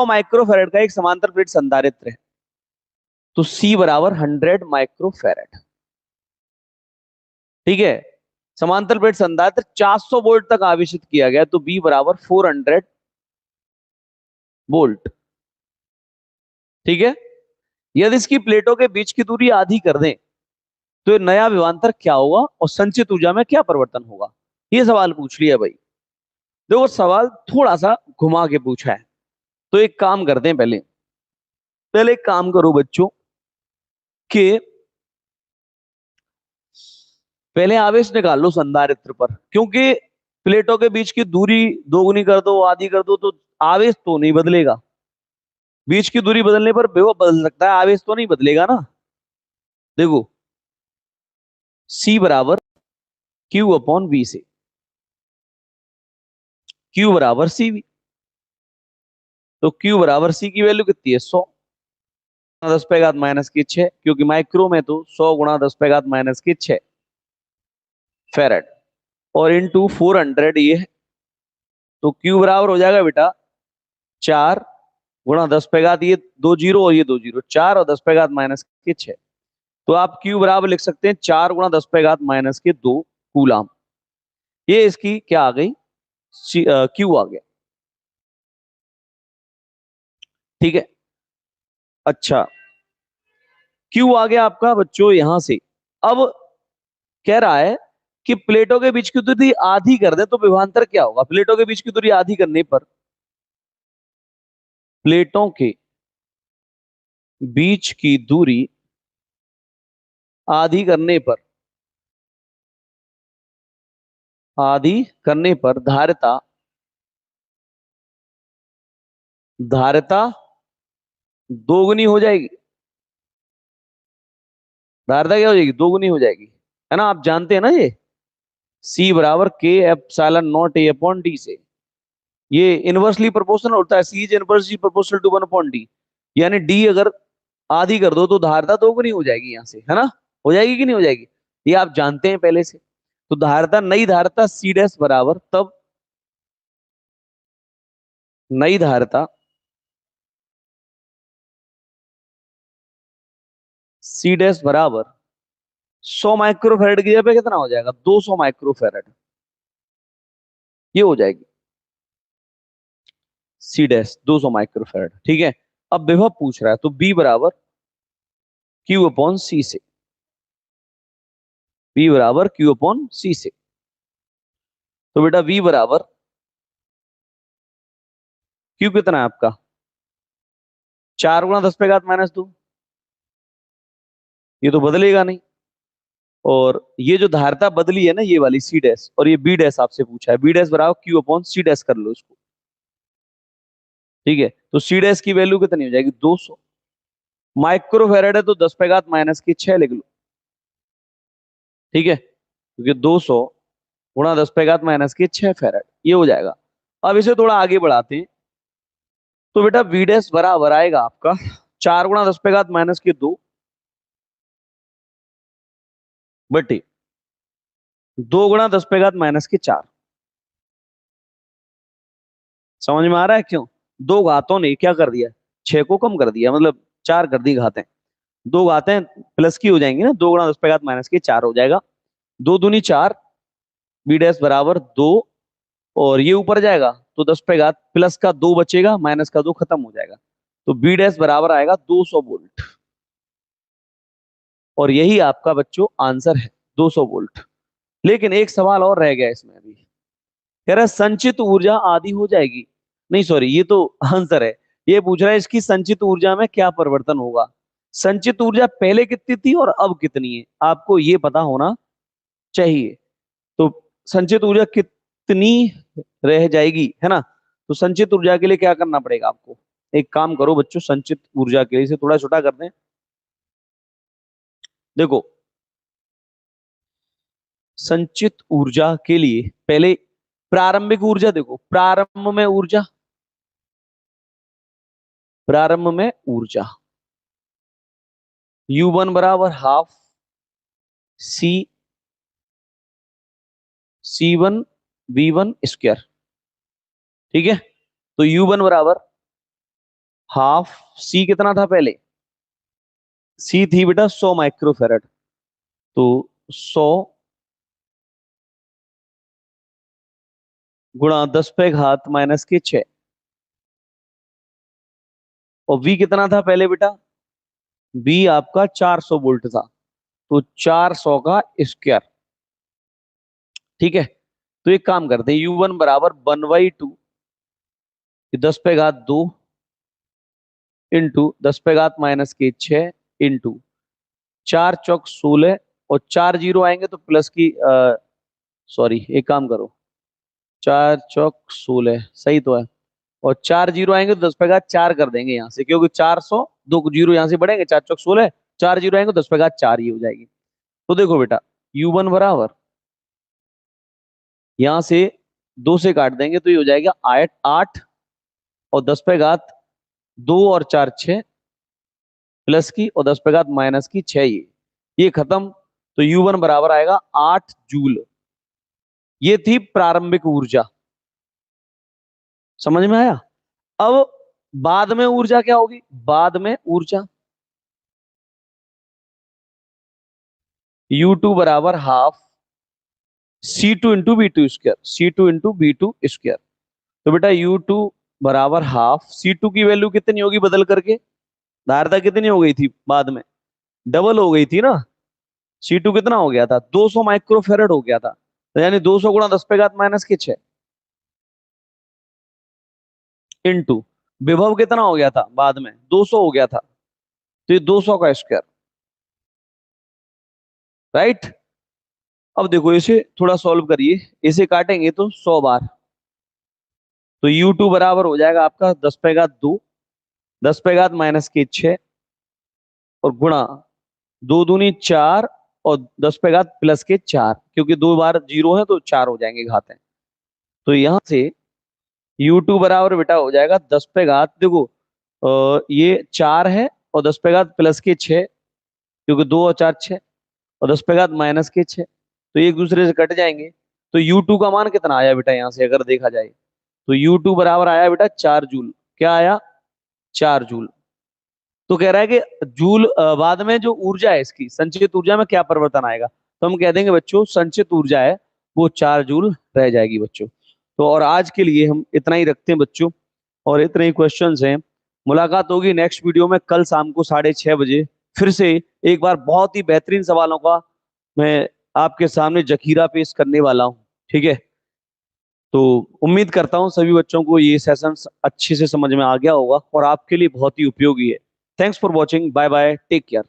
Microfarad का एक समांतर प्लेट संधारित्र है, तो C बराबर 100 माइक्रोफेरेड। ठीक है, समांतर प्लेट संधारित्र 400 वोल्ट तक आवेशित किया गया, तो B बराबर 400 वोल्ट। ठीक है, यदि इसकी प्लेटों के बीच की दूरी आधी कर दें तो ये नया विभवांतर क्या होगा और संचित ऊर्जा में क्या परिवर्तन होगा, ये सवाल पूछ लिया भाई। देखो सवाल थोड़ा सा घुमा के पूछा है, तो एक काम करते हैं, पहले पहले एक काम करो बच्चों कि पहले आवेश निकाल लो संधारित्र पर, क्योंकि प्लेटों के बीच की दूरी दोगुनी कर दो आधी कर दो तो आवेश तो नहीं बदलेगा। बीच की दूरी बदलने पर विभव बदल सकता है, आवेश तो नहीं बदलेगा ना। देखो C बराबर Q अपॉन V से, Q बराबर CV, तो Q बराबर C की वैल्यू कितनी है 100 10 पे घात माइनस की 6, क्योंकि माइक्रो में तो 100 गुणा 10 पे घात माइनस की 6 फेरेड, और इनटू 400 ये है, तो Q बराबर हो जाएगा बेटा 4 गुणा 10 पे घात ये 2 जीरो और ये 2 जीरो 4 और 10 पे घात माइनस के 6, तो आप Q बराबर लिख सकते हैं 4 गुणा 10 पे घात माइनस के 2 कूलाम। ये इसकी क्या आ गई, Q आ गया। ठीक है, अच्छा Q आ गया आपका बच्चों यहां से। अब कह रहा है कि प्लेटों के बीच की दूरी आधी कर दे तो विभवांतर क्या होगा। प्लेटों के बीच की दूरी आधी करने पर, प्लेटों के बीच की दूरी आधी करने पर, आधी करने पर धारिता, धारिता दोगुनी हो जाएगी। धारिता क्या हो जाएगी, दोगुनी हो जाएगी, है ना। आप जानते हैं ना ये C बराबर के epsilon naught A upon D से, ये इनवर्सली प्रोपोर्शनल होता है। C is inversely proportional to 1 upon D, यानी D अगर आधी कर दो तो धारिता दोगुनी हो जाएगी यहां से, है ना। हो जाएगी कि नहीं हो जाएगी, ये आप जानते हैं पहले से। तो धारिता, नई धारिता C डैश बराबर, तब नई धारिता C डैश बराबर 100 माइक्रोफेरेड की जगह पे कितना हो जाएगा 200 माइक्रोफेरेड, ये हो जाएगी C डैश 200 माइक्रोफेरेड। ठीक है, अब विभव पूछ रहा है, तो B बराबर Q अपॉन C से, B बराबर Q अपॉन C से, तो बेटा V बराबर Q कितना है आपका 4 गुणा 10 पे घात माइनस 2, ये तो बदलेगा नहीं। और ये जो धारिता बदली है ना ये वाली C डैश, और ये B डैश आपसे पूछा है, B डैश बराबर Q अपॉन C डैश कर लो इसको। ठीक है, तो C डैश की वैल्यू कितनी हो जाएगी 200 माइक्रोफेरेड है, तो 10 पे घात माइनस की 6 लिख लो। ठीक है, क्योंकि 200 गुणा 10 पे घात माइनस की 6 फेरेड, ये हो जाएगा। अब इसे थोड़ा आगे बढ़ाते हैं, तो बेटा V डैश बराबर आएगा आपका 4 गुणा 10 पे घात माइनस की 2 बटे 2 गुणा 10 पे घात माइनस की 4। समझ में आ रहा है क्यों, दो घातों ने क्या कर दिया 6 को कम कर दिया, मतलब 4 कर दी घातें। दो घातें प्लस की हो जाएंगी ना, 2 गुणा 10 पे घात माइनस की 4 हो जाएगा, 2 दूनी 4, V डैश बराबर 2, और ये ऊपर जाएगा तो 10 पे घात प्लस का 2 बचेगा, माइनस का 2 खत्म हो जाएगा, तो B डैश बराबर आएगा 200 वोल्ट। और यही आपका बच्चों आंसर है 200 वोल्ट। लेकिन एक सवाल और रह गया इसमें अभी, कह रहा है संचित ऊर्जा आधी हो जाएगी, नहीं सॉरी ये तो आंसर है। ये पूछ रहा है इसकी संचित ऊर्जा में क्या परिवर्तन होगा। संचित ऊर्जा पहले कितनी थी और अब कितनी है, आपको ये पता होना चाहिए। तो संचित ऊर्जा कितनी रह जाएगी, है ना। तो संचित ऊर्जा के लिए क्या करना पड़ेगा आपको, एक काम करो बच्चों, संचित ऊर्जा के लिए इसे थोड़ा छोटा कर दें। देखो संचित ऊर्जा के लिए पहले प्रारंभिक ऊर्जा देखो, प्रारंभ में ऊर्जा U1 बराबर हाफ C1 V1 स्क्वायर। ठीक है, तो U1 बराबर हाफ सी कितना था पहले, सी थी बेटा 100 माइक्रोफेरेड, तो 100 गुणा 10 पे घात -6, और वी कितना था पहले बेटा, वी आपका 400 वोल्ट था, तो 400 का स्क्वायर। ठीक है, तो एक काम करते हैं, U1 बराबर 1/2 10 पे घात 2 इंटू 10 पे घात -6 इंटू 4 चौक 16, और 4 जीरो आएंगे तो प्लस की, सॉरी एक काम करो, 4 चौक 16 सही तो है, और 4 जीरो आएंगे तो 10 पे घात 4 कर देंगे यहाँ से, क्योंकि 400, दो जीरो यहाँ से बढ़ेंगे, 4 चौक 16, 4 जीरो आएंगे तो 10 पे घात 4 ही हो जाएगी। तो देखो बेटा, U1 बराबर यहाँ से 2 से काट देंगे तो ये हो जाएगा 8, और 10 पे घात 2 और 4 6, प्लस की, और 10 पे घात -6 ये खत्म। तो U1 बराबर आएगा 8 जूल। ये थी प्रारंभिक ऊर्जा, समझ में आया। अब बाद में ऊर्जा क्या होगी, बाद में ऊर्जा U2 बराबर half C2 into B two square, C2 into B two square. तो बेटा U2 बराबर हाफ, C2 की वैल्यू कितनी होगी बदल करके, धारता कितनी हो गई थी बाद में, डबल हो गई थी ना, C2 कितना हो गया था, 200 माइक्रोफेरेड हो गया था, तो यानी 200 गुणा 10 पे घात -6 इंटू विभव कितना हो गया था बाद में, 200 हो गया था, तो ये 200 का स्क्वायर, राइट। अब देखो इसे थोड़ा सॉल्व करिए, इसे काटेंगे तो 100 बार, तो U2 बराबर हो जाएगा आपका 10 पे घात 2, 10 पे घात -6, और गुणा 2 दूनी 4, और 10 पे घात+4, क्योंकि 2 बार जीरो है तो 4 हो जाएंगे घात है। तो यहां से U2 बराबर बेटा हो जाएगा 10 पे घात, देखो ये 4 है, और 10 पे घात+6, क्योंकि 2 और 4 6, और 10 पे घात -6, तो एक दूसरे से कट जाएंगे। तो U2 का मान कितना आया बेटा, यहां से अगर देखा जाए तो U2 बराबर आया बेटा 4 जूल। क्या आया, 4 जूल। तो कह रहा है कि जूल बाद में जो ऊर्जा है इसकी संचित ऊर्जा में क्या परिवर्तन आएगा, तो हम कह देंगे बच्चों संचित ऊर्जा है वो 4 जूल रह जाएगी बच्चों। तो और आज के लिए हम इतना ही रखते हैं बच्चों, और इतने ही क्वेश्चंस हैं। मुलाकात होगी नेक्स्ट वीडियो में कल शाम को 6:30 बजे, फिर से एक बार बहुत ही बेहतरीन सवालों का मैं आपके सामने जखीरा पेश करने वाला हूँ। ठीक है, तो उम्मीद करता हूँ सभी बच्चों को ये सेशन अच्छे से समझ में आ गया होगा और आपके लिए बहुत ही उपयोगी है। Thanks for watching, bye bye, take care.